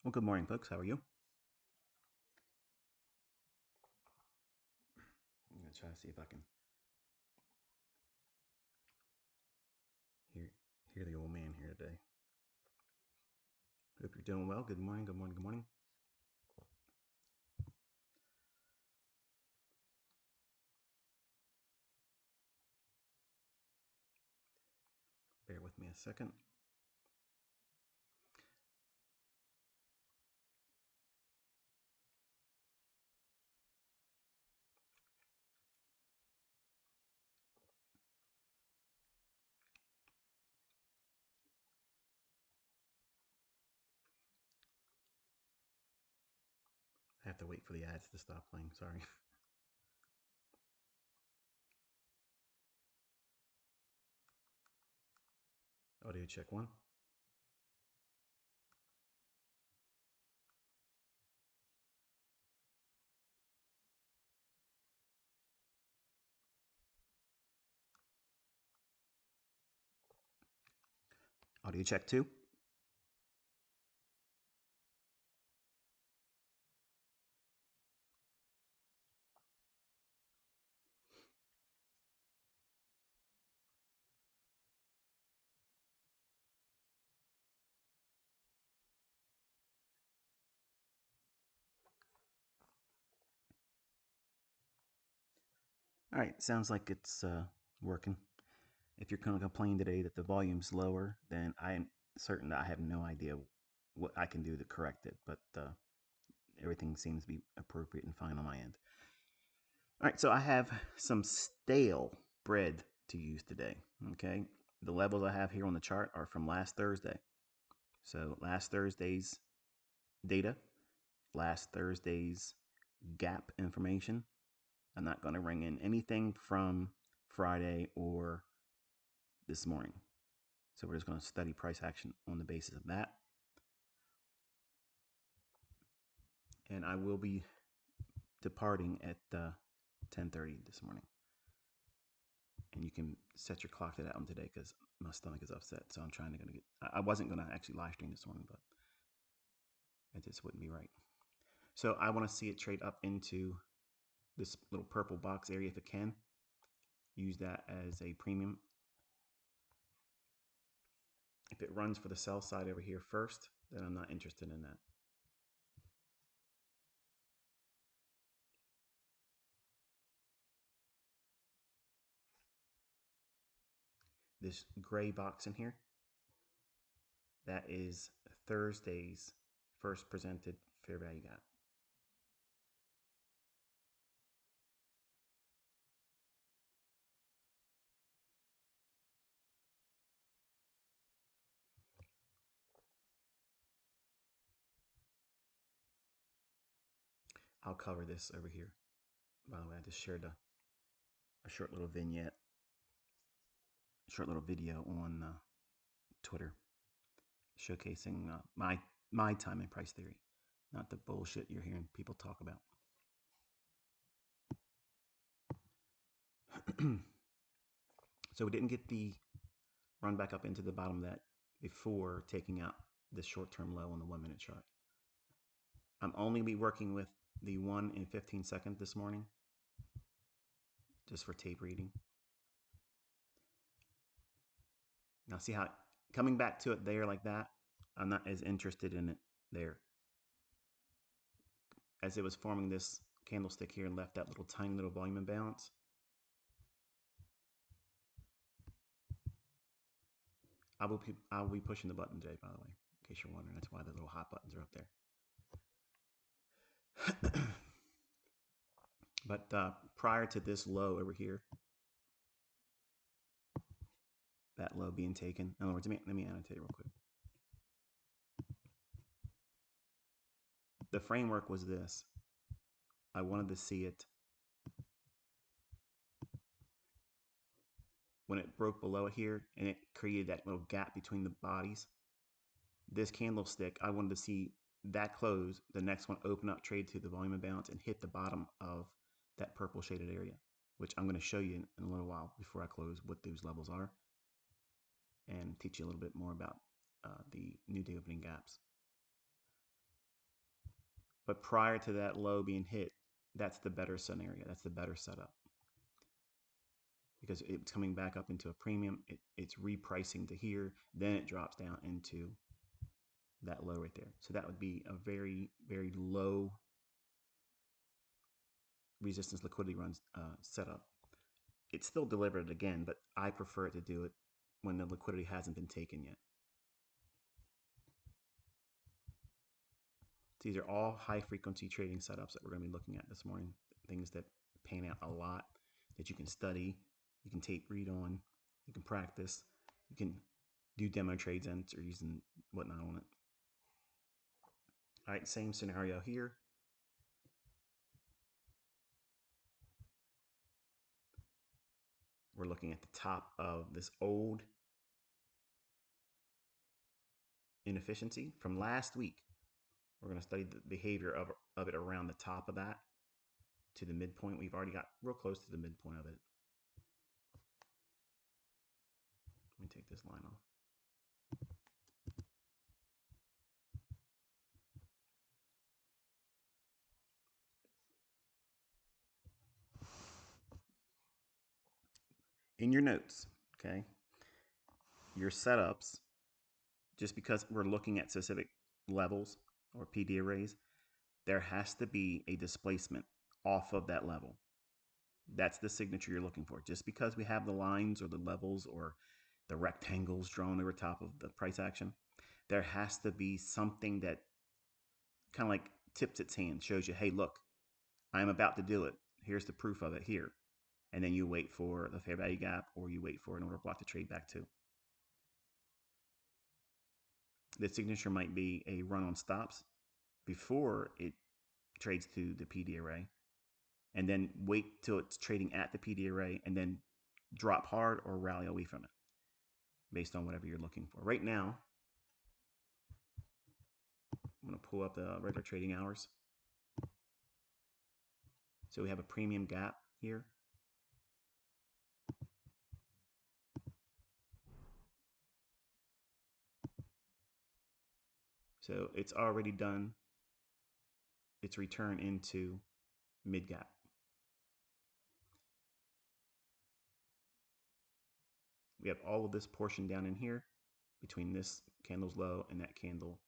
Well, good morning, folks. How are you? I'm gonna try to see if I can hear hear the old man here today. Hope you're doing well. Good morning. Good morning. Good morning. Bear with me a second. I have to wait for the ads to stop playing. Sorry. Audio check one. Audio check two. All right. Sounds like it's working. If you're going to complain today that the volume's lower, then I am certain that I have no idea what I can do to correct it. But everything seems to be appropriate and fine on my end. All right, so I have some stale bread to use today. Okay, the levels I have here on the chart are from last Thursday. So last Thursday's data, last Thursday's gap information. I'm not going to bring in anything from Friday or this morning. So we're just going to study price action on the basis of that. And I will be departing at 10:30 this morning. And you can set your clock to that one today because my stomach is upset. So I'm trying to get. I wasn't going to actually live stream this morning, but it just wouldn't be right. So I want to see it trade up into this little purple box area if it can. Use that as a premium. If it runs for the sell side over here first, then I'm not interested in that. This gray box in here, that is Thursday's first presented fair value gap. I'll cover this over here. By the way, I just shared a short little vignette, short little video on Twitter showcasing my time and price theory, not the bullshit you're hearing people talk about. So we didn't get the run back up into the bottom of that before taking out the short-term low on the 1 minute chart. I'm only be working with the 1 and 15 second this morning, just for tape reading. Now see how coming back to it there like that, I'm not as interested in it there. As it was forming this candlestick here and left that little tiny little volume imbalance, I will be pushing the button today, by the way, in case you're wondering. That's why the little hot buttons are up there. But prior to this low over here, that low being taken, in other words, let me annotate real quick. The framework was this. I wanted to see it when it broke below it here and it created that little gap between the bodies. This candlestick, I wanted to see that close, the next one open up, trade to the volume imbalance and hit the bottom of that purple shaded area, which I'm going to show you in a little while before I close what those levels are and teach you a little bit more about the new day opening gaps. But prior to that low being hit, that's the better scenario. That's the better setup. Because it's coming back up into a premium, it's repricing to here, then it drops down into that low right there. So that would be a very, very low resistance liquidity runs setup. It's still delivered again, but I prefer it to do it when the liquidity hasn't been taken yet. These are all high frequency trading setups that we're going to be looking at this morning. Things that pan out a lot, that you can study, you can tape read on, you can practice, you can do demo trades entries and whatnot on it. All right, same scenario here. We're looking at the top of this old inefficiency from last week. We're going to study the behavior of it around the top of that to the midpoint. We've already got real close to the midpoint of it. Let me take this line off. In your notes, okay, your setups, just because we're looking at specific levels or PD arrays, there has to be a displacement off of that level. That's the signature you're looking for. Just because we have the lines or the levels or the rectangles drawn over top of the price action, there has to be something that kind of like tips its hand, shows you, hey, look, I'm about to do it. Here's the proof of it here. And then you wait for the fair value gap, or you wait for an order block to trade back to. The signature might be a run on stops before it trades to the PD array, and then wait till it's trading at the PD array, and then drop hard or rally away from it based on whatever you're looking for. Right now, I'm going to pull up the regular trading hours. So we have a premium gap here. So it's already done its return into mid gap. We have all of this portion down in here between this candle's low and that candle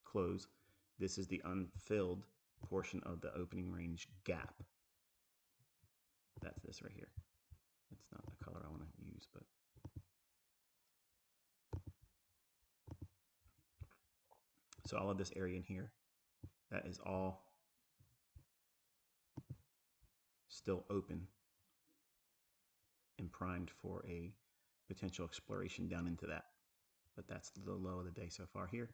close. This is the unfilled portion of the opening range gap. That's this right here. It's not the color I want to use, but so all of this area in here, that is all still open and primed for a potential exploration down into that. But that's the low of the day so far here.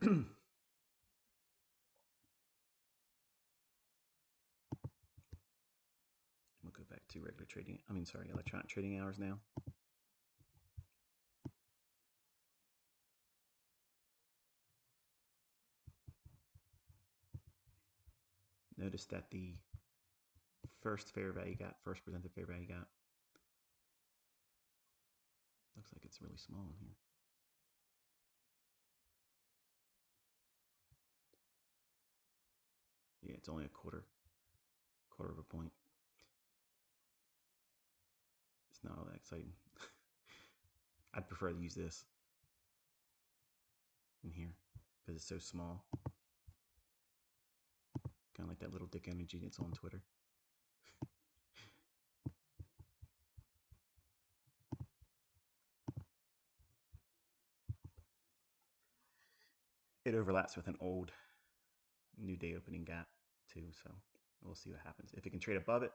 We'll go back to regular trading, electronic trading hours now. Notice that the first presented fair value gap, looks like it's really small in here. Yeah, it's only a quarter of a point. It's not all that exciting. I'd prefer to use this in here because it's so small. Kind of like that little dick energy that's on Twitter. It overlaps with an old new day opening gap too, so we'll see what happens. If it can trade above it,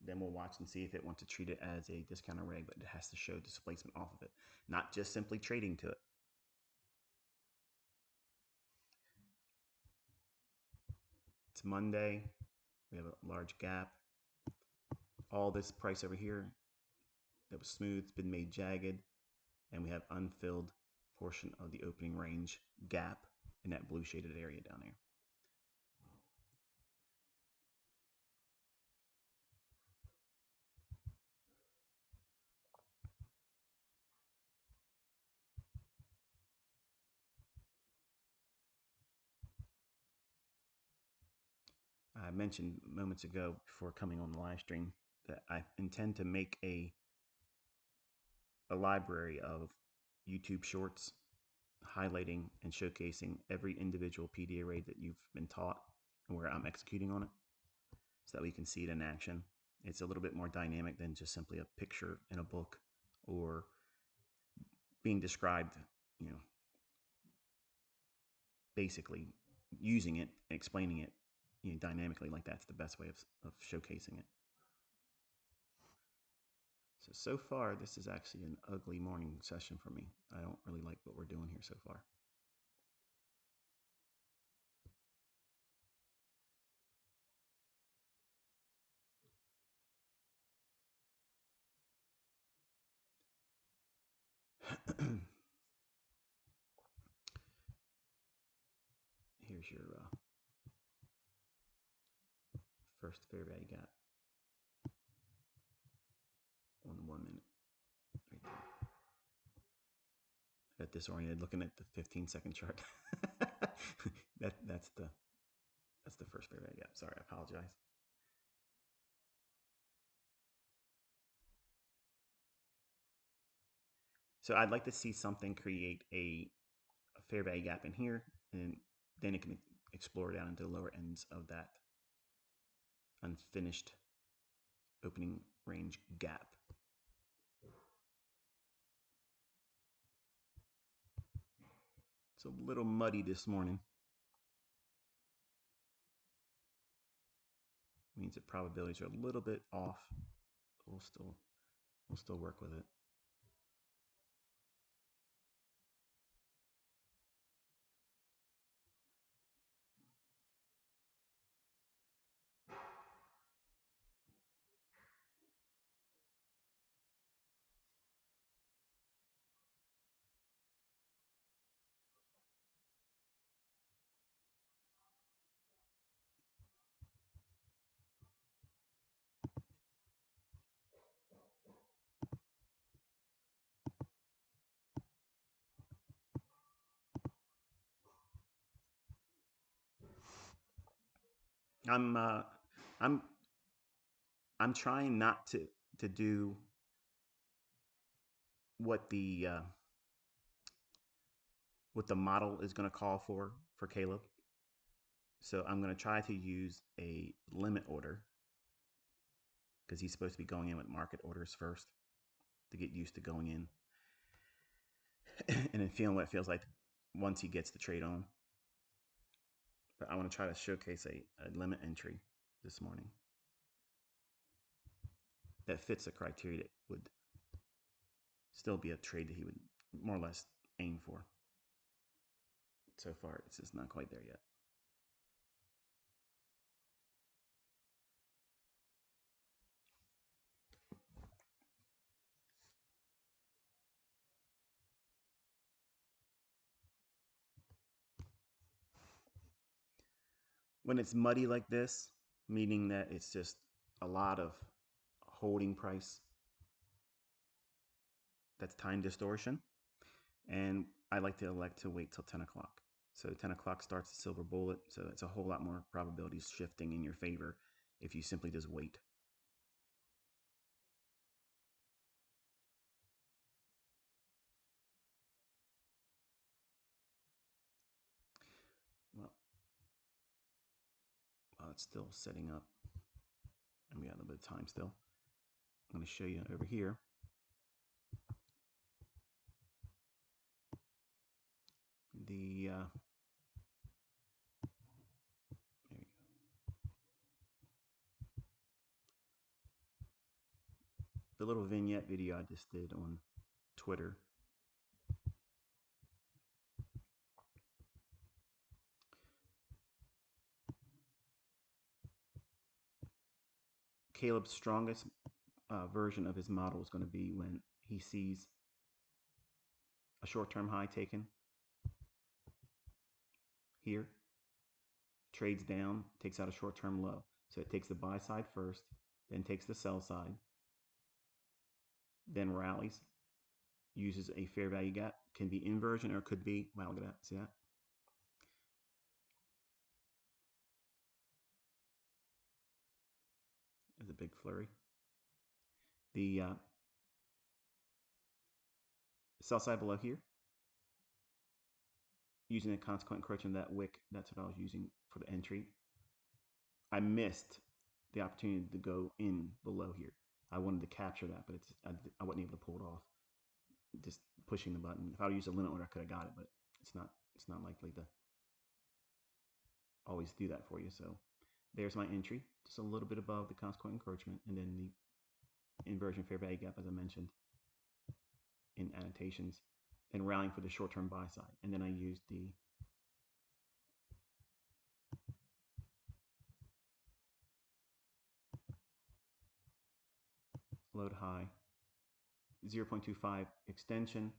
then we'll watch and see if it wants to treat it as a discount array, but it has to show displacement off of it, not just simply trading to it. It's Monday. We have a large gap. All this price over here that was smooth, it's been made jagged, and we have unfilled portion of the opening range gap in that blue shaded area down there. I mentioned moments ago before coming on the live stream that I intend to make a library of YouTube shorts highlighting and showcasing every individual PD array that you've been taught and where I'm executing on it so that we can see it in action. It's a little bit more dynamic than just simply a picture in a book or being described, basically using it, explaining it, dynamically like that's the best way of showcasing it. So far, this is actually an ugly morning session for me. I don't really like what we're doing here so far. Here's your first fair value gap on the 1 minute right there. I got disoriented looking at the 15-second chart. that's the first fair value gap. Sorry, I apologize. So I'd like to see something create a fair value gap in here, and then it can explore down into the lower ends of that unfinished opening range gap. It's a little muddy this morning. Means that probabilities are a little bit off. We'll still work with it. I'm trying not to do what the model is going to call for Caleb. So I'm going to try to use a limit order because he's supposed to be going in with market orders first to get used to going in and then feeling what it feels like once he gets the trade on. But I want to try to showcase a limit entry this morning that fits the criteria that would still be a trade that he would more or less aim for. So far, it's just not quite there yet. When it's muddy like this, meaning that it's just a lot of holding price, that's time distortion. And I like to elect to wait till 10 o'clock. So 10 o'clock starts the silver bullet. So it's a whole lot more probabilities shifting in your favor if you simply just wait. Well, while it's still setting up, and we got a little bit of time still, I'm going to show you over here. The the little vignette video I just did on Twitter. Caleb's strongest version of his model is going to be when he sees a short-term high taken here, trades down, takes out a short-term low. So it takes the buy side first, then takes the sell side, then rallies, uses a fair value gap, can be inversion or it could be, wow, look at that, see that? big flurry. The sell side below here, using the consequent encroachment of that wick, that's what I was using for the entry. I missed the opportunity to go in below here. I wanted to capture that, but I wasn't able to pull it off. Just pushing the button. If I would use a limit order, I could have got it, but it's not likely to always do that for you. So there's my entry, just a little bit above the consequent encroachment, and then the inversion fair value gap, as I mentioned in annotations, and rallying for the short-term buy side. And then I used the load high 0.25 extension,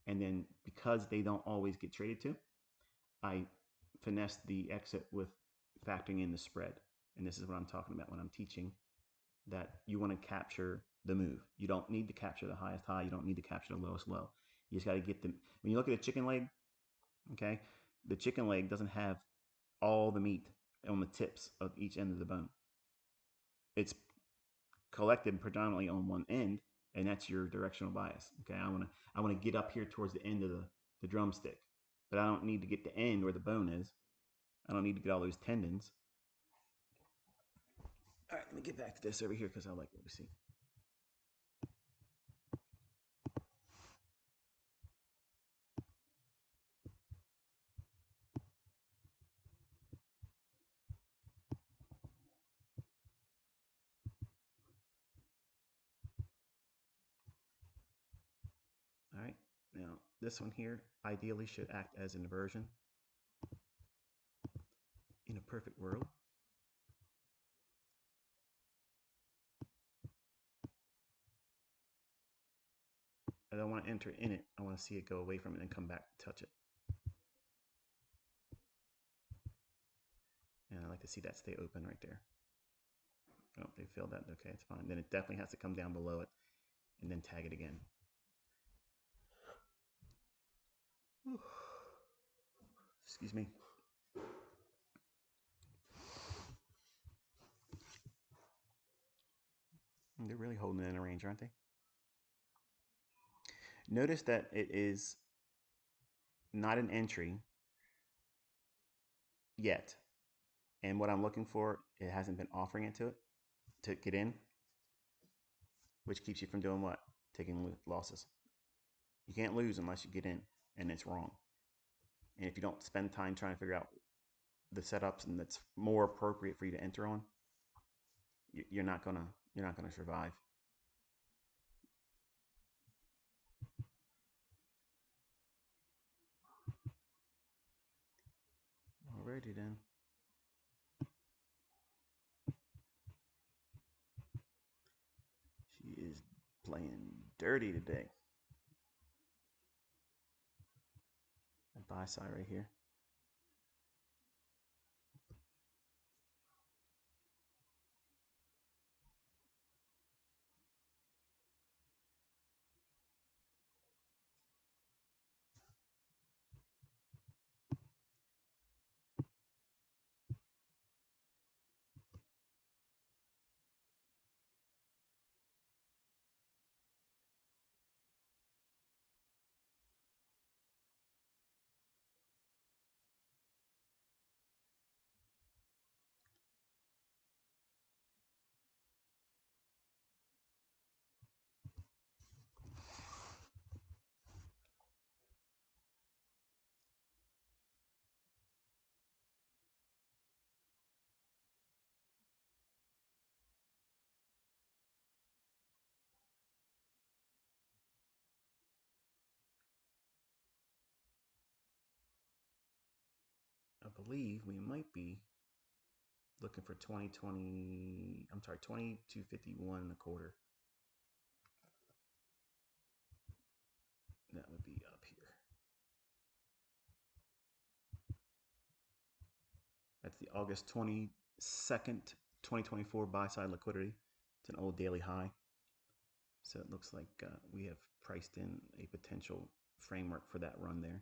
and then because they don't always get traded to, I finessed the exit with factoring in the spread. And this is what I'm talking about when I'm teaching that you want to capture the move. You don't need to capture the highest high. You don't need to capture the lowest low. You just got to get them. When you look at a chicken leg, okay, the chicken leg doesn't have all the meat on the tips of each end of the bone. It's collected predominantly on one end, and that's your directional bias. Okay, I want to get up here towards the end of the drumstick, but I don't need to get the end where the bone is. I don't need to get all those tendons. All right, let me get back to this over here because I like what we see. All right, now this one here ideally should act as an inversion in a perfect world. I don't want to enter in it. I want to see it go away from it and come back and touch it. And I like to see that stay open right there. Oh, they filled that. Okay, it's fine. Then it definitely has to come down below it and then tag it again. Excuse me. They're really holding it in a range, aren't they? Notice that it is not an entry yet. And what I'm looking for, it hasn't been offering it to get in, which keeps you from doing what? Taking losses. You can't lose unless you get in, and it's wrong. And if you don't spend time trying to figure out the setups and that's more appropriate for you to enter on, you're not gonna survive. Alrighty then. She is playing dirty today. That buy side right here. I believe we might be looking for 2251 and a quarter. That would be up here. That's the August 22nd, 2024 buy side liquidity. It's an old daily high. So it looks like we have priced in a potential framework for that run there.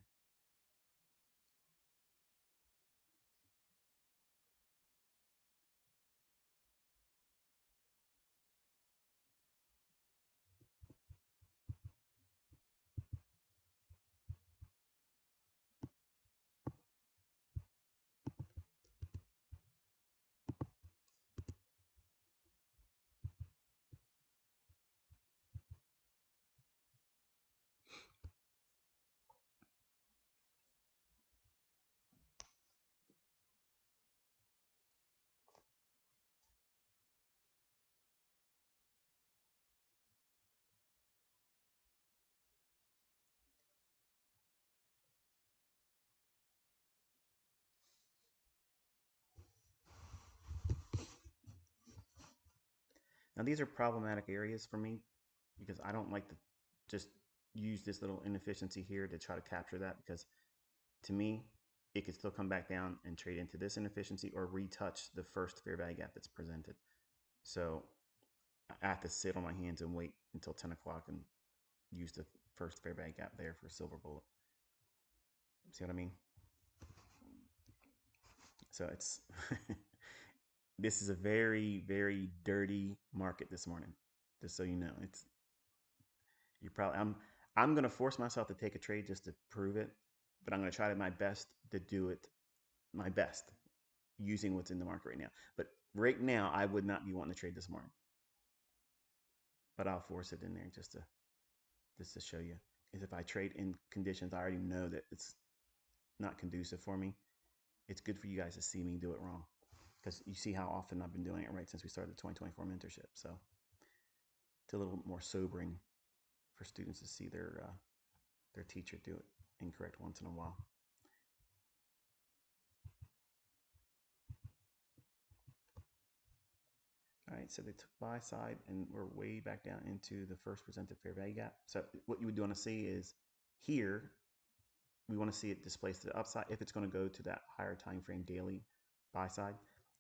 Now these are problematic areas for me because I don't like to just use this little inefficiency here to try to capture that, because to me, it could still come back down and trade into this inefficiency or retouch the first fair value gap that's presented. So I have to sit on my hands and wait until 10 o'clock and use the first fair value gap there for silver bullet. See what I mean? So it's this is a very, very dirty market this morning. Just so you know, it's you probably I'm gonna force myself to take a trade just to prove it, but I'm gonna try my best to do it my best using what's in the market right now. But right now, I would not be wanting to trade this morning. But I'll force it in there just to show you. Is if I trade in conditions I already know that it's not conducive for me, it's good for you guys to see me do it wrong, because you see how often I've been doing it right since we started the 2024 mentorship. So it's a little more sobering for students to see their teacher do it incorrect once in a while. All right, so they took buy side and we're way back down into the first presented fair value gap. So what you would want to see is here, we want to see it displace to the upside if it's going to go to that higher time frame daily buy side.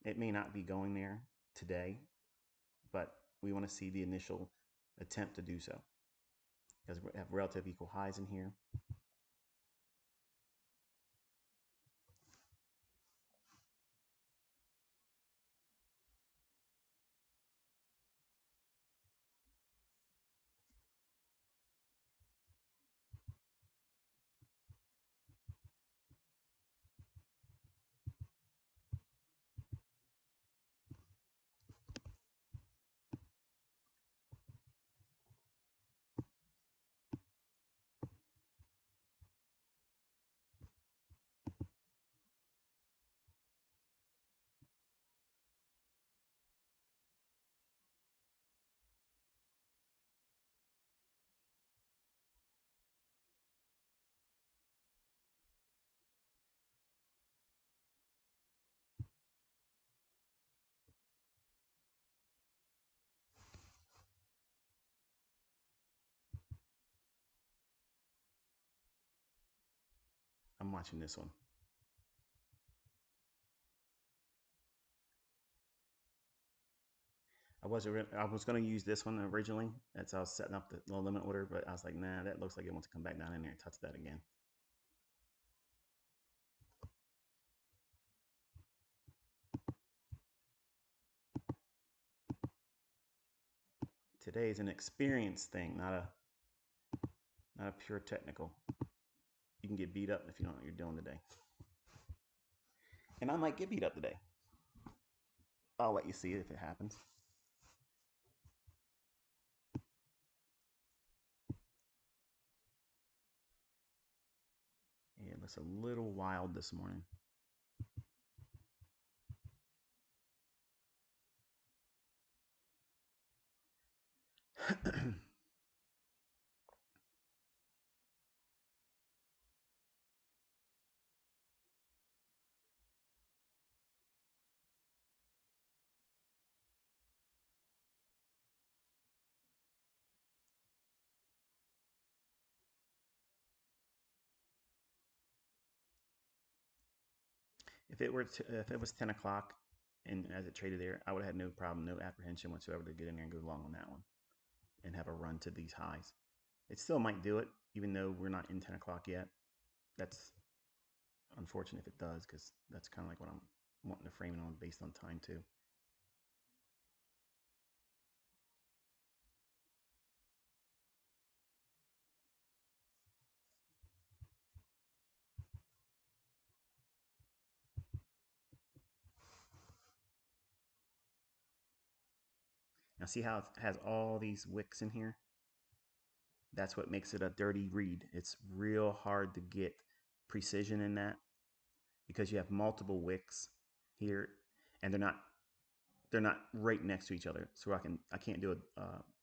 It may not be going there today, but we want to see the initial attempt to do so, because we have relative equal highs in here. I'm watching this one. I was going to use this one originally as I was setting up the low limit order, but I was like, nah, that looks like it wants to come back down in there and touch that again. Today is an experience thing, not a pure technical. You can get beat up if you don't know what you're doing today. And I might get beat up today. I'll let you see it if it happens. Yeah, it looks a little wild this morning. If it was 10 o'clock and as it traded there, I would have had no problem, no apprehension whatsoever to get in there and go long on that one and have a run to these highs. It still might do it, even though we're not in 10 o'clock yet. That's unfortunate if it does, because that's kind of like what I'm wanting to frame it on based on time too. Now see how it has all these wicks in here? That's what makes it a dirty read. It's real hard to get precision in that because you have multiple wicks here, and they're not right next to each other. So I can't do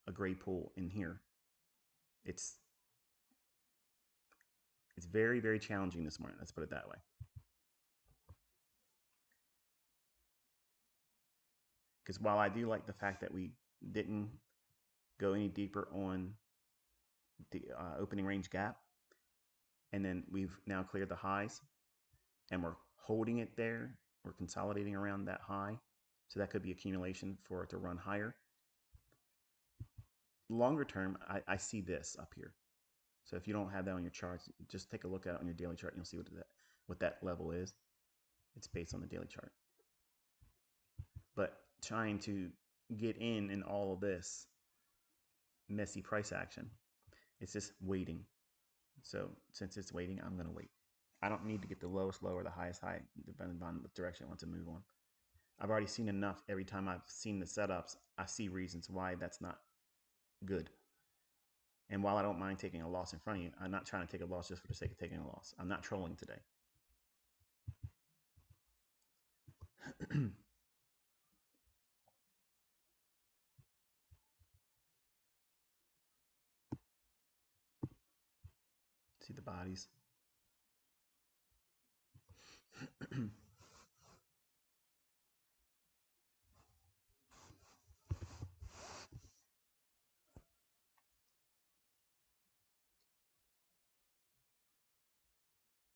a gray pool in here. It's very, very challenging this morning. Let's put it that way. Because while I do like the fact that we didn't go any deeper on the opening range gap, and then we've now cleared the highs, and we're holding it there, we're consolidating around that high, so that could be accumulation for it to run higher. Longer term, I see this up here. So if you don't have that on your charts, just take a look at it on your daily chart and you'll see what that level is. It's based on the daily chart. But trying to get in all of this messy price action, it's just waiting. So since it's waiting, I'm going to wait. I don't need to get the lowest low or the highest high, depending on the direction I want to move on. I've already seen enough. Every time I've seen the setups, I see reasons why that's not good. And while I don't mind taking a loss in front of you, I'm not trying to take a loss just for the sake of taking a loss. I'm not trolling today. See the bodies.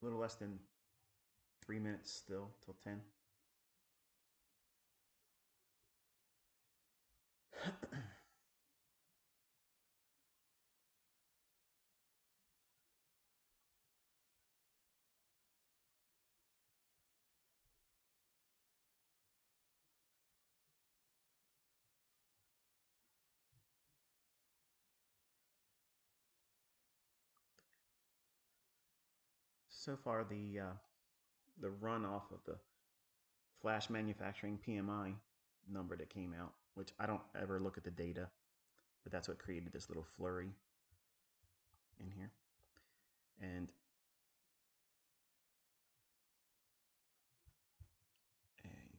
A little less than 3 minutes still till 10. So far, the runoff of the flash manufacturing PMI number that came out, which I don't ever look at the data, but that's what created this little flurry in here. And there you go.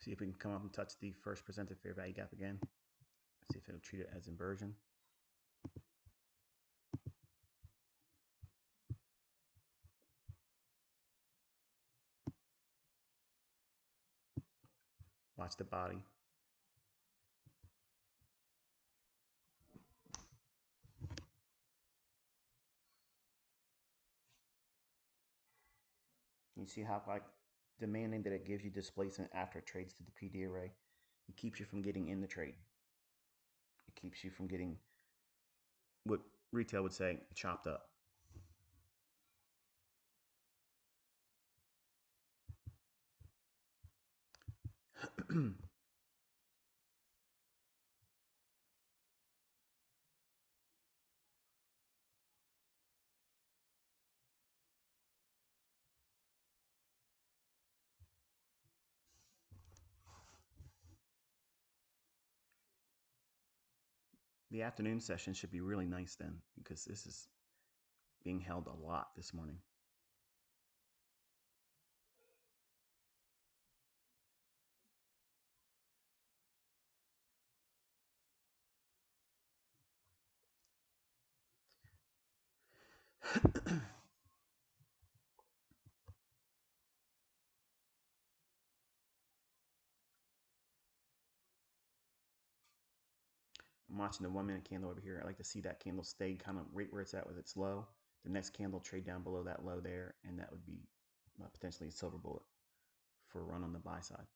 See if we can come up and touch the first presented fair value gap again. See if it'll treat it as inversion. Watch the body. You see how like demanding that it gives you displacement after it trades to the PD array. It keeps you from getting in the trade. It keeps you from getting what retail would say chopped up. The afternoon session should be really nice then, because this is being held a lot this morning. I'm watching the 1 minute candle over here. I like to see that candle stay kind of right where it's at with its low. The next candle trade down below that low there, and that would be potentially a silver bullet for a run on the buy side.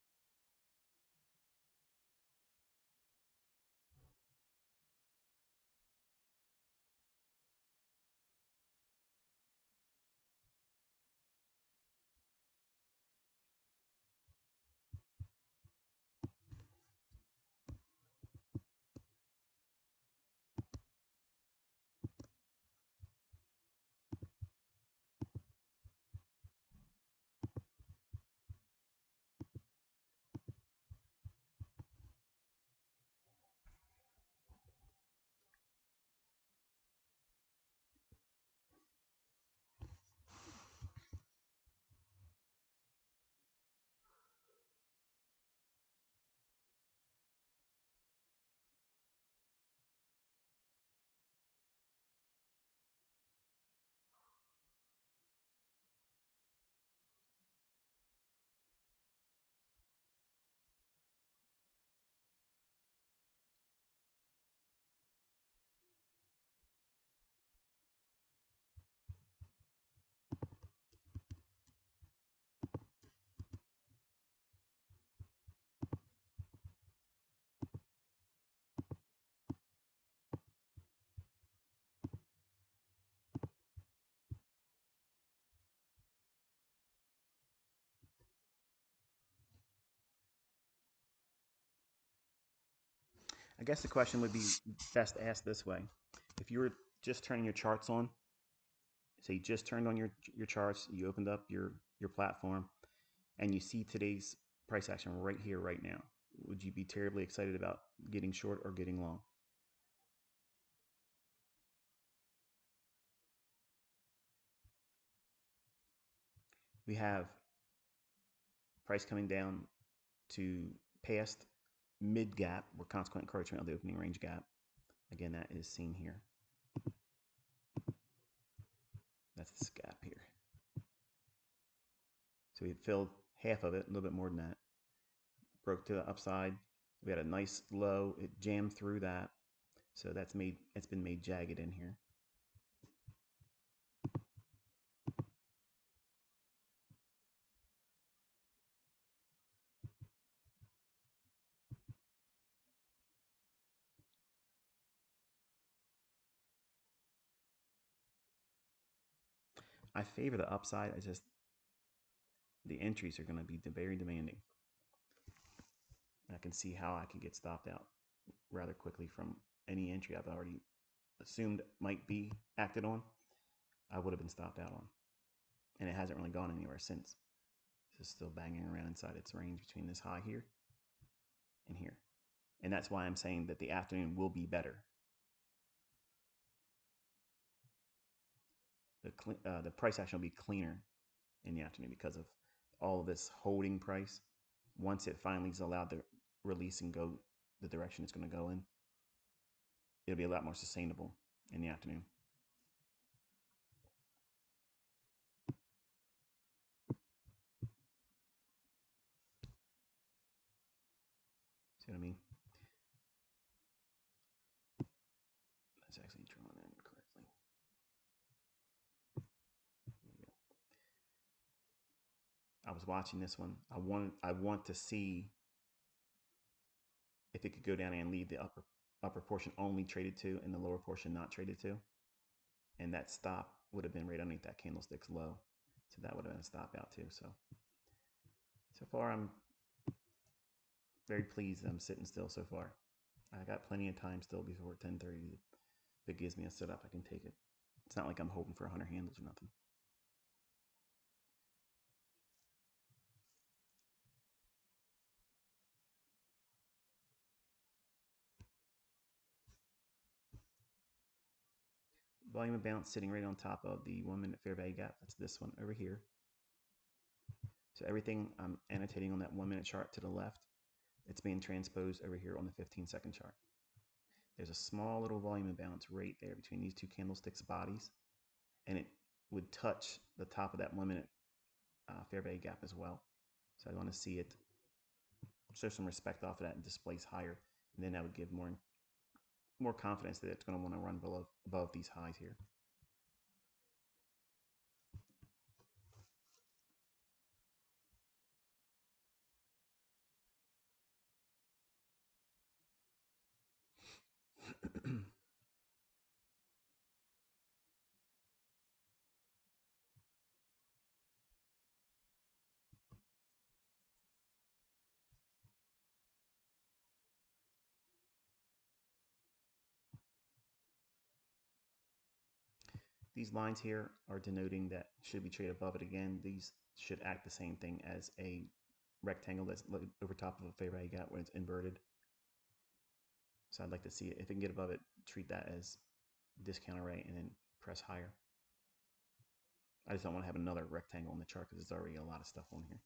I guess the question would be best asked this way. If you were just turning your charts on, say you just turned on your charts, you opened up your platform, and you see today's price action right here, right now, would you be terribly excited about getting short or getting long? We have price coming down to past mid gap or consequent encroachment of the opening range gap. Again, that is seen here. That's this gap here. So we filled half of it, a little bit more than that. Broke to the upside. We had a nice low. It jammed through that. So it's been made jagged in here. I favor the upside. I just, the entries are going to be very demanding. I can see how I could get stopped out rather quickly from any entry I've already assumed might be acted on. I would have been stopped out on. And it hasn't really gone anywhere since. It's still banging around inside its range between this high here and here. And that's why I'm saying that the afternoon will be better. The price action will be cleaner in the afternoon because of all of this holding price. Once it finally is allowed to release and go the direction it's going to go in, it'll be a lot more sustainable in the afternoon. what I mean? That's actually drawn in correctly. I was watching this one. I want to see if it could go down and leave the upper portion only traded to and the lower portion not traded to. And that stop would have been right underneath that candlestick's low. So that would have been a stop out too. So far I'm very pleased that I'm sitting still so far. I got plenty of time still before 10:30. If it gives me a setup, I can take it. It's not like I'm hoping for 100 handles or nothing. Volume of bounce sitting right on top of the 1 minute fair value gap. That's this one over here. So everything I'm annotating on that 1 minute chart to the left, it's being transposed over here on the 15-second chart. There's a small little volume of bounce right there between these two candlesticks bodies, and it would touch the top of that 1 minute fair value gap as well. So I want to see it show some respect off of that and displace higher, and then that would give more confidence that it's going to want to run above these highs here. These lines here are denoting that should we trade above it again, these should act the same thing as a rectangle that's over top of a fair value gap when it's inverted. So I'd like to see it. If it can get above it, treat that as discount array and then press higher. I just don't want to have another rectangle in the chart because there's already a lot of stuff on here.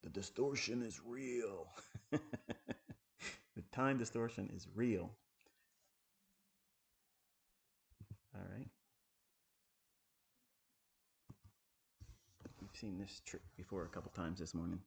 The distortion is real. The time distortion is real. All right. We've seen this trick before a couple times this morning.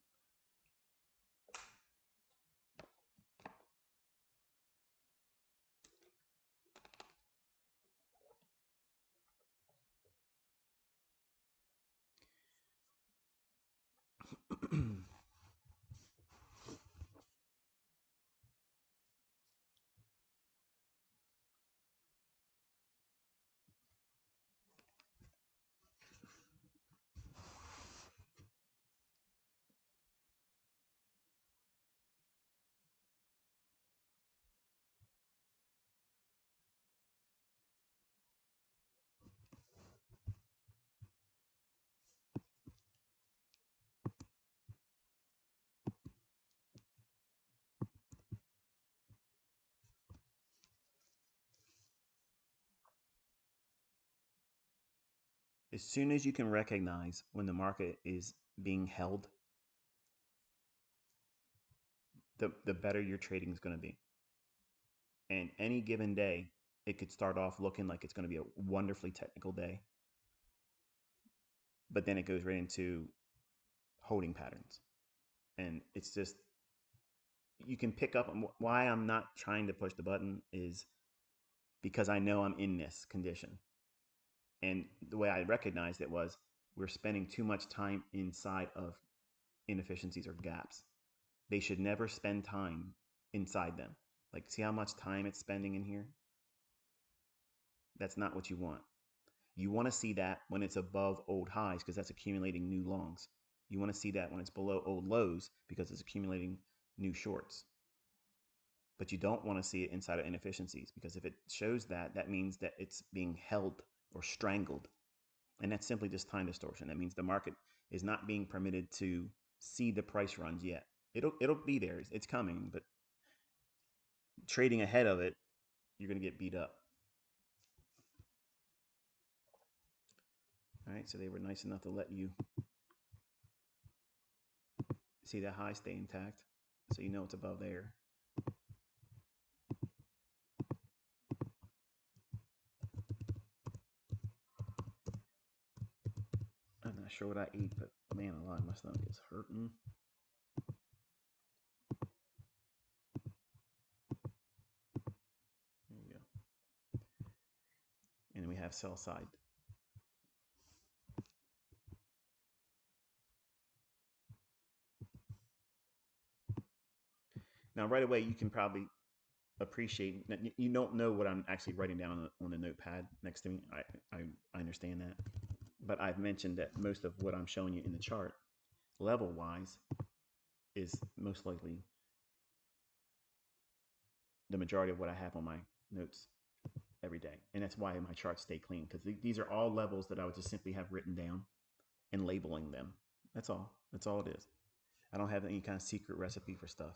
As soon as you can recognize when the market is being held, the better your trading is going to be. And any given day, it could start off looking like it's going to be a wonderfully technical day, but then it goes right into holding patterns. And it's just, you can pick up on why I'm not trying to push the button is because I know I'm in this condition. And the way I recognized it was we're spending too much time inside of inefficiencies or gaps. They should never spend time inside them. Like, see how much time it's spending in here? That's not what you want. You want to see that when it's above old highs because that's accumulating new longs. You want to see that when it's below old lows because it's accumulating new shorts. But you don't want to see it inside of inefficiencies because if it shows that, that means that it's being held or strangled. And that's simply just time distortion. That means the market is not being permitted to see the price runs yet. It'll be there. It's coming, but trading ahead of it, you're going to get beat up. All right, so they were nice enough to let you see that high stay intact, so you know it's above there. I'm not sure what I ate, but man, a lot of my stomach is hurting. There you go. And then we have sell side. Now, right away, you can probably appreciate that you don't know what I'm actually writing down on the notepad next to me. I understand that. But I've mentioned that most of what I'm showing you in the chart, level wise, is most likely the majority of what I have on my notes every day. And that's why my charts stay clean, because these are all levels that I would just simply have written down and labeling them. That's all. That's all it is. I don't have any kind of secret recipe for stuff.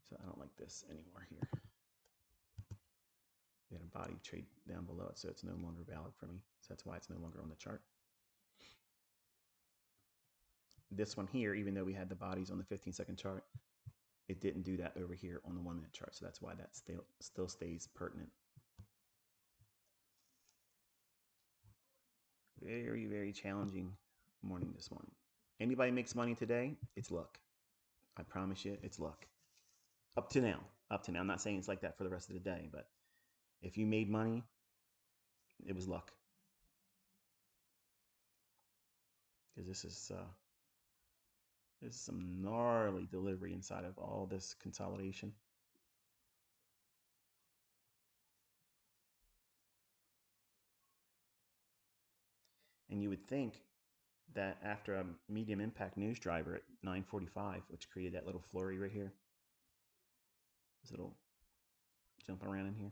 So I don't like this anymore here. We had a body trade down below it, so it's no longer valid for me. So that's why it's no longer on the chart. This one here, even though we had the bodies on the 15-second chart, it didn't do that over here on the 1-minute chart. So that's why that still stays pertinent. Very, very challenging morning this morning. Anybody makes money today, it's luck. I promise you, it's luck. Up to now. I'm not saying it's like that for the rest of the day, but if you made money, it was luck. Because this is some gnarly delivery inside of all this consolidation. And you would think that after a medium impact news driver at 9:45, which created that little flurry right here, this little jumping around in here,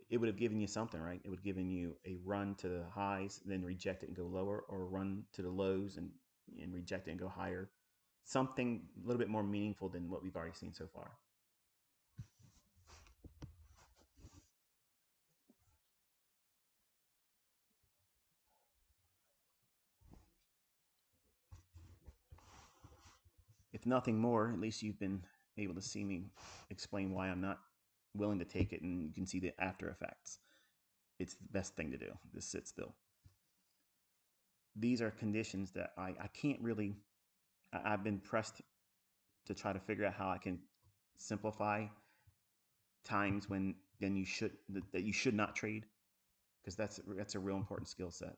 it would have given you something, right? It would have given you a run to the highs, then reject it and go lower, or a run to the lows and reject it and go higher. Something a little bit more meaningful than what we've already seen so far. If nothing more, at least you've been able to see me explain why I'm not willing to take it, and you can see the after effects. It's the best thing to do, just sit still. These are conditions that I can't really, I've been pressed to try to figure out how I can simplify times when then you should that you should not trade, because that's a real important skill set.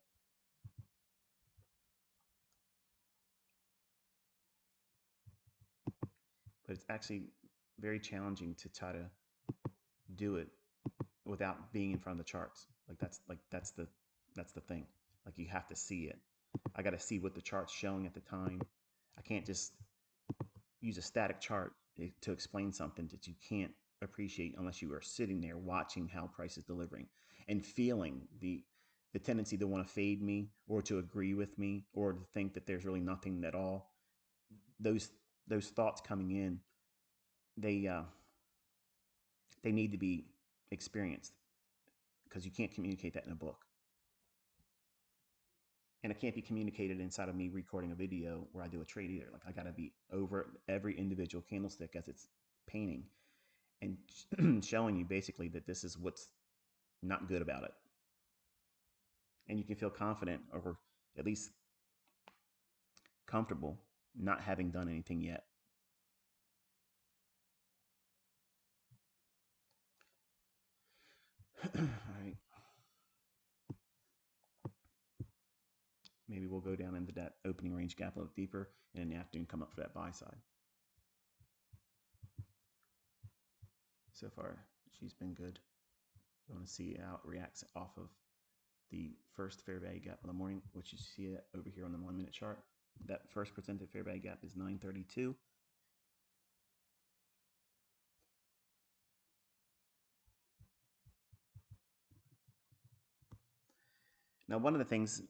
But it's actually very challenging to try to do it without being in front of the charts. That's the thing. Like, you have to see it. I got to see what the chart's showing at the time. I can't just use a static chart to explain something that you can't appreciate unless you are sitting there watching how price is delivering and feeling the tendency to want to fade me or to agree with me or to think that there's really nothing at all. Those thoughts coming in, they need to be experienced, because you can't communicate that in a book. And it can't be communicated inside of me recording a video where I do a trade either. Like, I got to be over every individual candlestick as it's painting and showing you basically that this is what's not good about it. And you can feel confident, or at least comfortable, not having done anything yet. All right. Maybe we'll go down into that opening range gap a little deeper, and in the afternoon come up for that buy side. So far, she's been good. I want to see how it reacts off of the first fair value gap of the morning, which you see it over here on the 1-minute chart. That first presented fair value gap is 932. Now, one of the things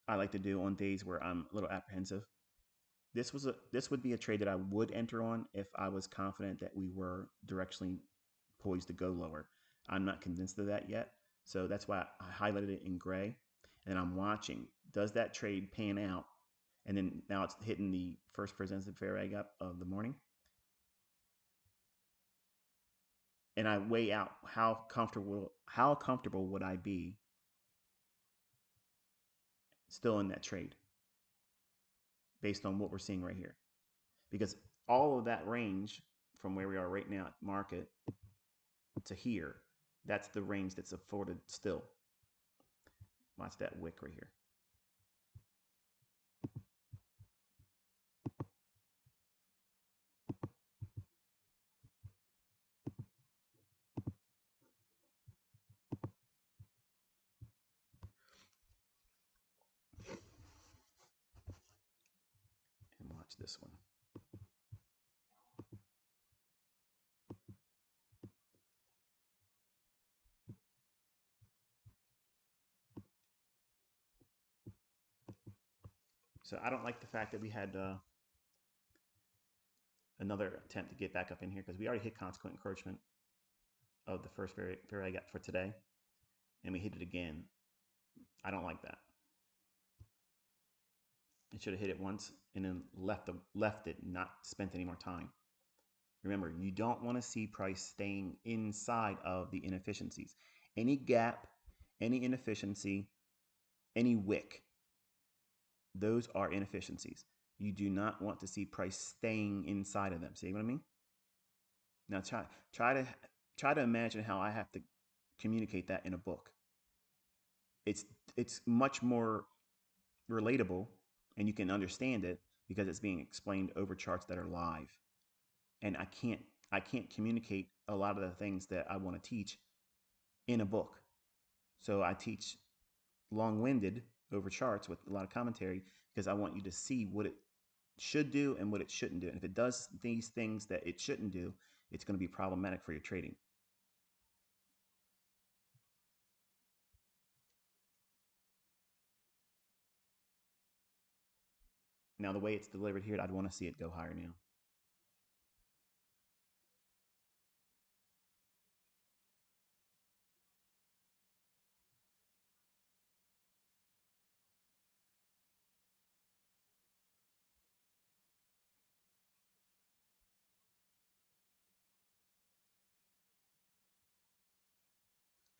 I like to do on days where I'm a little apprehensive this would be a trade that I would enter on if I was confident that we were directionally poised to go lower. I'm not convinced of that yet, so that's why I highlighted it in gray, and I'm watching. Does that trade pan out? And then now it's hitting the first presented fair value gap of the morning, and I weigh out how comfortable would I be still in that trade based on what we're seeing right here, because all of that range from where we are right now at market to here, that's the range that's afforded still. Watch that wick right here. And watch this one. So I don't like the fact that we had another attempt to get back up in here, because we already hit consequent encroachment of the first fair I got for today, and we hit it again. I don't like that. It should have hit it once and then left it, not spent any more time. Remember, you don't want to see price staying inside of the inefficiencies. Any gap, any inefficiency, any wick, those are inefficiencies. You do not want to see price staying inside of them. See what I mean? Now try to imagine how I have to communicate that in a book. It's much more relatable, and you can understand it because it's being explained over charts that are live. And I can't communicate a lot of the things that I want to teach in a book. So I teach long-winded over charts with a lot of commentary, because I want you to see what it should do and what it shouldn't do. And if it does these things that it shouldn't do, it's going to be problematic for your trading. Now, the way it's delivered here, I'd want to see it go higher now.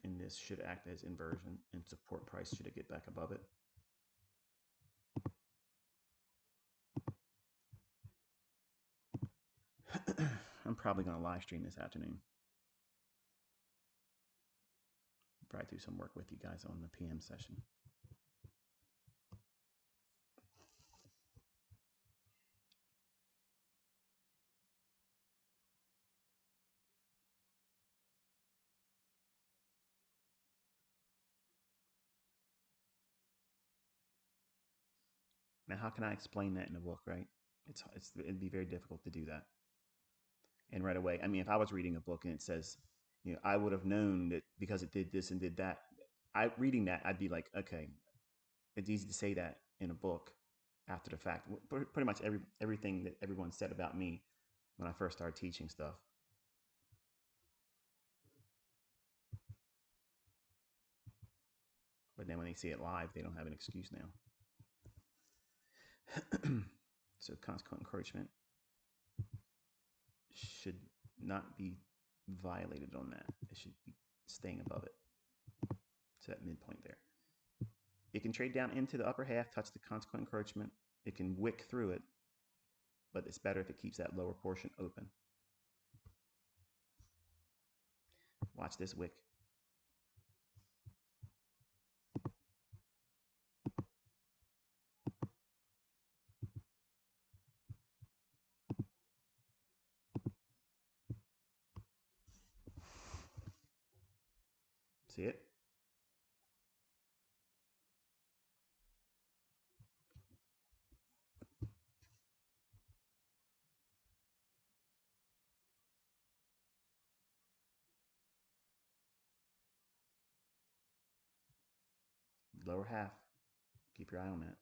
And this should act as inversion and support price should it get back above it. I'm probably going to live stream this afternoon. Probably do some work with you guys on the PM session. Now, how can I explain that in a book, right? It'd be very difficult to do that. And right away, I mean, if I was reading a book and it says, I would have known that because it did this and did that. Reading that, I'd be like, okay, it's easy to say that in a book after the fact. Pretty much everything that everyone said about me when I first started teaching stuff. But then when they see it live, they don't have an excuse now. So consequent encroachment should not be violated on that. It should be staying above it. So that midpoint there. It can trade down into the upper half, touch the consequent encroachment. It can wick through it, but it's better if it keeps that lower portion open. Watch this wick. See it? Lower half. Keep your eye on that.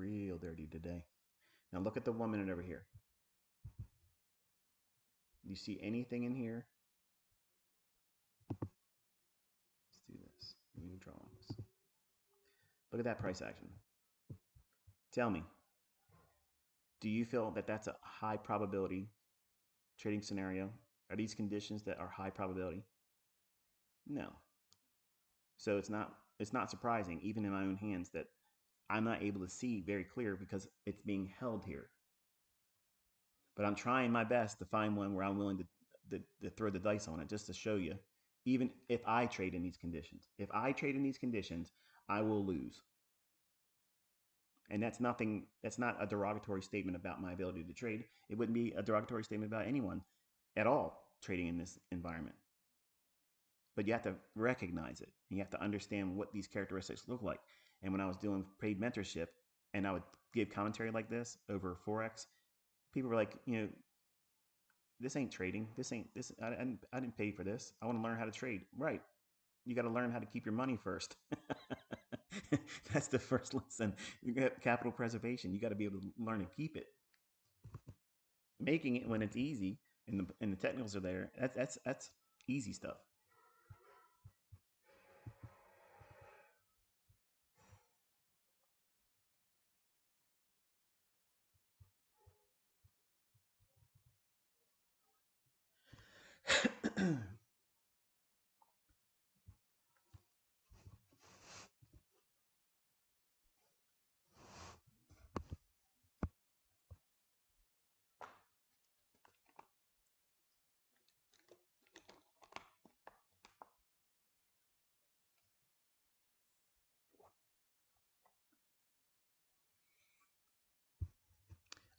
real dirty today. Now look at the 1 minute over here. Do you see anything in here? Let's do this. New drawings. Look at that price action. Tell me, do you feel that that's a high probability trading scenario? Are these conditions that are high probability? No. So it's not surprising, even in my own hands, that I'm not able to see very clear because it's being held here. But I'm trying my best to find one where I'm willing to throw the dice on it just to show you, even if I trade in these conditions. If I trade in these conditions, I will lose. And that's not a derogatory statement about my ability to trade. It wouldn't be a derogatory statement about anyone at all trading in this environment. But you have to recognize it. You have to understand what these characteristics look like. And when I was doing paid mentorship and I would give commentary like this over Forex, people were like, this ain't trading. I didn't pay for this. I want to learn how to trade. Right. You got to learn how to keep your money first. That's the first lesson. You got capital preservation. You got to be able to learn to keep it. Making it when it's easy and the technicals are there, that's easy stuff.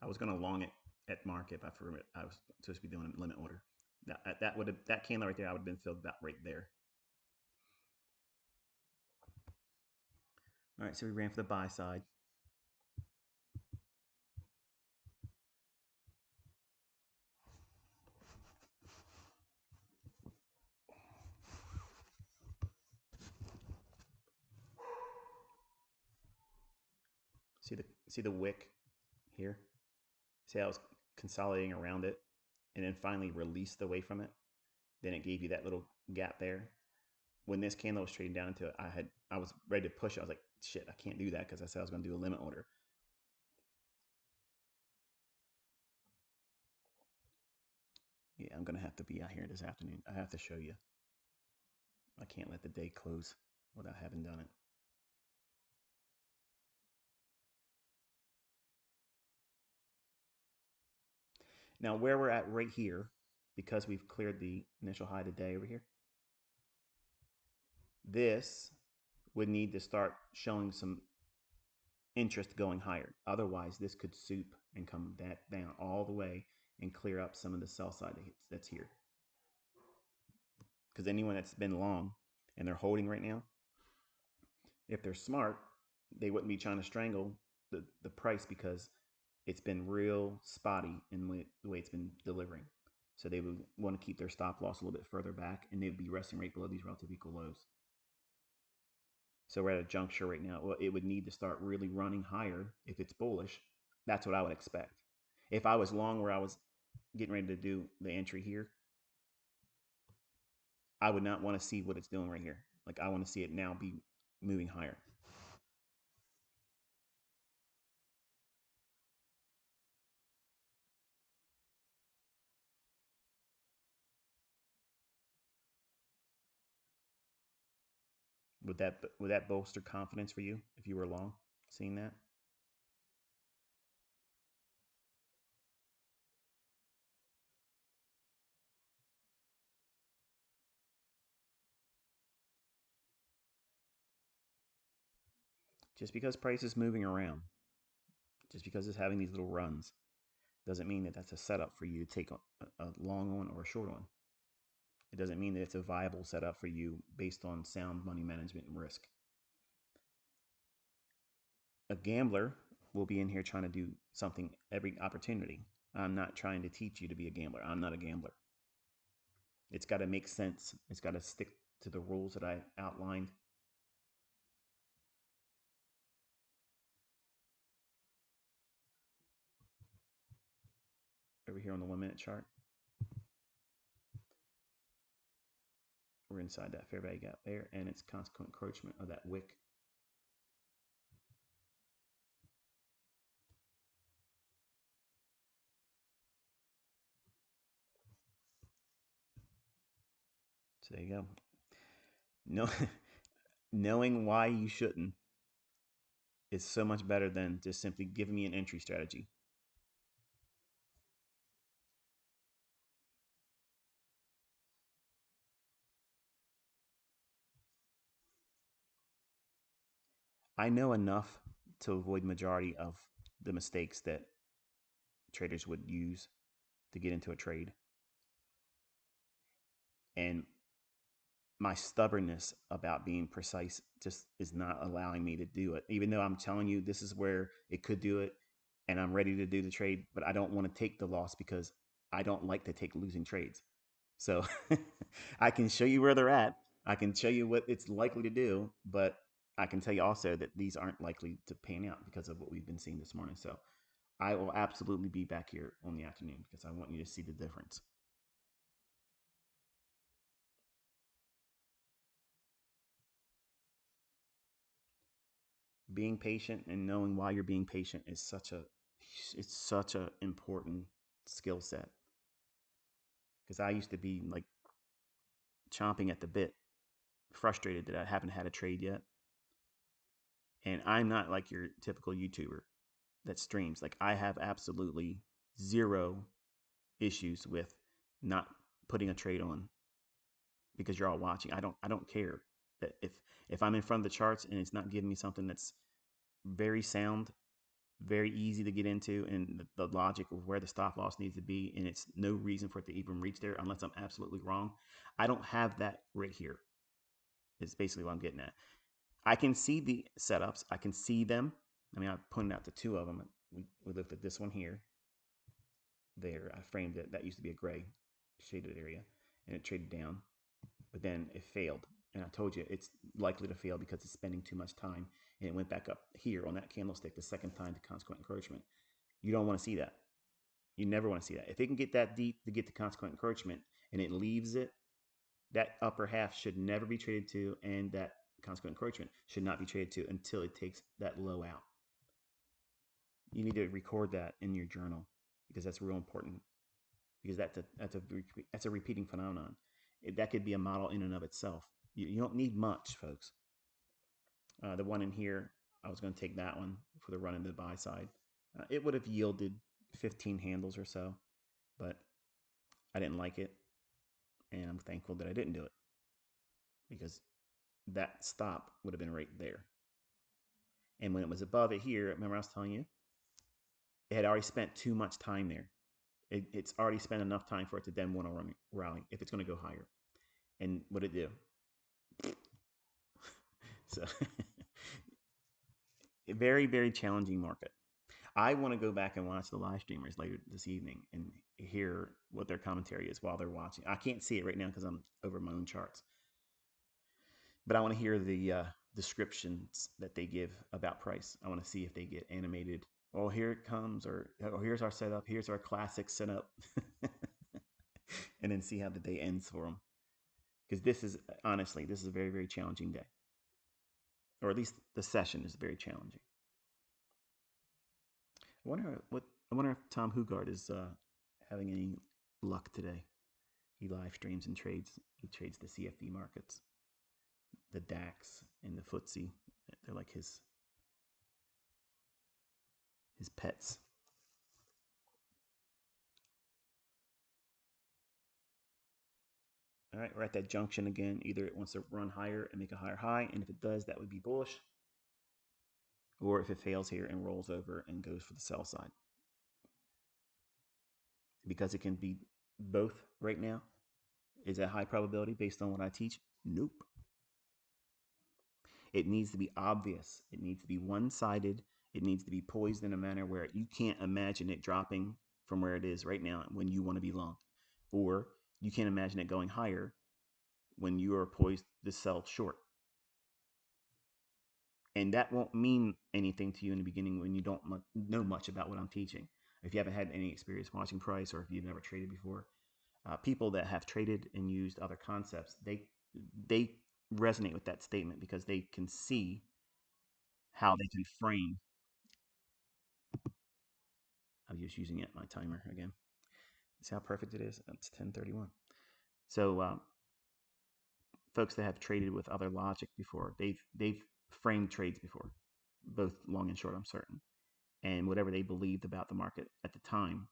I was going to long it at market, but I was supposed to be doing a limit order. That candle right there, I would have been filled about right there. All right, so we ran for the buy side. See the wick here? See how I was consolidating around it and then finally released away from it? Then it gave you that little gap there. When this candle was trading down into it, I was ready to push it. I was like, shit, I can't do that because I said I was going to do a limit order. Yeah, I'm going to have to be out here this afternoon. I have to show you. I can't let the day close without having done it. Now, where we're at right here, because we've cleared the initial high today over here, this would need to start showing some interest going higher. Otherwise, this could soup and come down all the way and clear up some of the sell side that's here. Because anyone that's been long and they're holding right now, if they're smart, they wouldn't be trying to strangle the price because it's been real spotty in the way it's been delivering. So they would want to keep their stop loss a little bit further back, and they'd be resting right below these relative equal lows. So we're at a juncture right now. Well, it would need to start really running higher if it's bullish. That's what I would expect. If I was long where I was getting ready to do the entry here, I would not want to see what it's doing right here. Like I want to see it now be moving higher. Would that bolster confidence for you if you were long seeing that? Just because price is moving around, just because it's having these little runs, doesn't mean that that's a setup for you to take a long one or a short one. It doesn't mean that it's a viable setup for you based on sound money management and risk. A gambler will be in here trying to do something every opportunity. I'm not trying to teach you to be a gambler. I'm not a gambler. It's got to make sense. It's got to stick to the rules that I outlined. here on the 1 minute chart. We're inside that fair value gap there, and it's consequent encroachment of that wick. So there you go. No, knowing why you shouldn't is so much better than just simply giving me an entry strategy. I know enough to avoid majority of the mistakes that traders would use to get into a trade. And my stubbornness about being precise just is not allowing me to do it. Even though I'm telling you this is where it could do it and I'm ready to do the trade, but I don't want to take the loss because I don't like to take losing trades. So I can show you where they're at. I can show you what it's likely to do, but I can tell you also that these aren't likely to pan out because of what we've been seeing this morning. So I will absolutely be back here on the afternoon because I want you to see the difference. Being patient and knowing why you're being patient is such a important skill set. Because I used to be like chomping at the bit, frustrated that I haven't had a trade yet. And I'm not like your typical YouTuber that streams. Like I have absolutely zero issues with not putting a trade on because you're all watching. I don't care that if I'm in front of the charts and it's not giving me something that's very sound, very easy to get into, and the logic of where the stop loss needs to be, and it's no reason for it to even reach there unless I'm absolutely wrong. I don't have that right here. Is basically what I'm getting at. I can see the setups. I can see them. I mean, I pointed out the two of them. We looked at this one here. There, I framed it. That used to be a gray shaded area, and it traded down, but then it failed. And I told you it's likely to fail because it's spending too much time, and it went back up here on that candlestick the second time to consequent encroachment. You don't want to see that. You never want to see that. If it can get that deep to get to consequent encroachment and it leaves it, that upper half should never be traded to, and that consequent encroachment should not be traded to until it takes that low out. You need to record that in your journal because that's real important. Because that's a repeating phenomenon. That could be a model in and of itself. You don't need much, folks. The one in here, I was going to take that one for the run into the buy side. It would have yielded 15 handles or so, but I didn't like it, and I'm thankful that I didn't do it because that stop would have been right there. And when it was above it here, remember I was telling you, it had already spent too much time there. It's already spent enough time for it to then want to rally if it's going to go higher. And what did it do? So, a very, very challenging market. I want to go back and watch the live streamers later this evening and hear what their commentary is while they're watching. I can't see it right now because I'm over my own charts. But I want to hear the descriptions that they give about price. I want to see if they get animated. Oh, here it comes, or oh, here's our setup. Here's our classic setup, and then see how the day ends for them. Because this is honestly, this is a very, very challenging day, or at least the session is very challenging. I wonder if Tom Hugard is having any luck today. He live streams and trades. He trades the CFD markets, the DAX and the FTSE. They're like his pets. All right, we're at that junction again. Either it wants to run higher and make a higher high, and if it does, that would be bullish. Or if it fails here and rolls over and goes for the sell side. Because it can be both right now. Is that high probability based on what I teach? Nope. It needs to be obvious. It needs to be one-sided. It needs to be poised in a manner where you can't imagine it dropping from where it is right now when you want to be long. Or you can't imagine it going higher when you are poised to sell short. And that won't mean anything to you in the beginning when you don't know much about what I'm teaching. If you haven't had any experience watching price, or if you've never traded before, people that have traded and used other concepts, they resonate with that statement because they can see how they can frame. I'm just using my timer again. See how perfect it is? It's 10:31. So folks that have traded with other logic before, they've framed trades before, both long and short, I'm certain. And whatever they believed about the market at the time,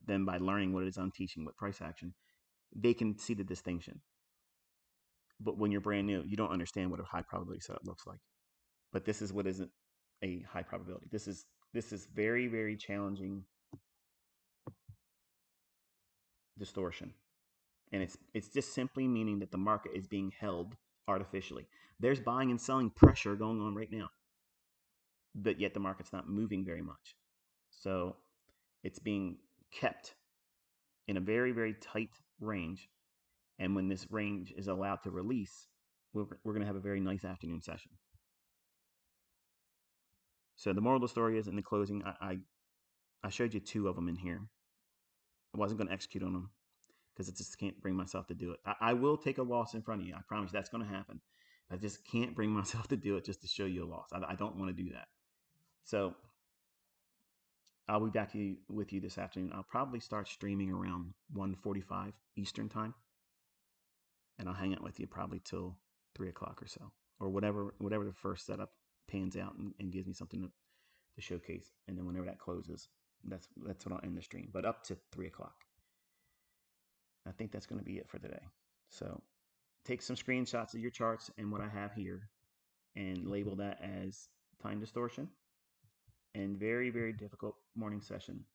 then by learning what it is I'm teaching with price action, they can see the distinction. But when you're brand new, you don't understand what a high probability setup looks like. But this is what isn't a high probability. This is very, very challenging distortion. And it's just simply meaning that the market is being held artificially. There's buying and selling pressure going on right now, but yet the market's not moving very much. So it's being kept in a very, very tight range. And when this range is allowed to release, we're going to have a very nice afternoon session. So the moral of the story is, in the closing, I showed you two of them in here. I wasn't going to execute on them because I just can't bring myself to do it. I will take a loss in front of you. I promise that's going to happen. I just can't bring myself to do it just to show you a loss. I don't want to do that. So I'll be back with you this afternoon. I'll probably start streaming around 1:45 Eastern time, and I'll hang out with you probably till 3 o'clock or so, or whatever the first setup pans out and gives me something to showcase. And then whenever that closes, that's when I'll end the stream. But up to 3 o'clock. I think that's going to be it for today. So take some screenshots of your charts and what I have here and label that as time distortion and very, very difficult morning session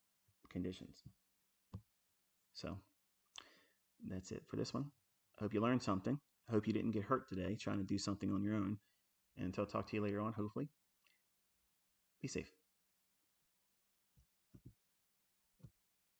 conditions. So that's it for this one. I hope you learned something. I hope you didn't get hurt today trying to do something on your own. And until I talk to you later on, hopefully, be safe.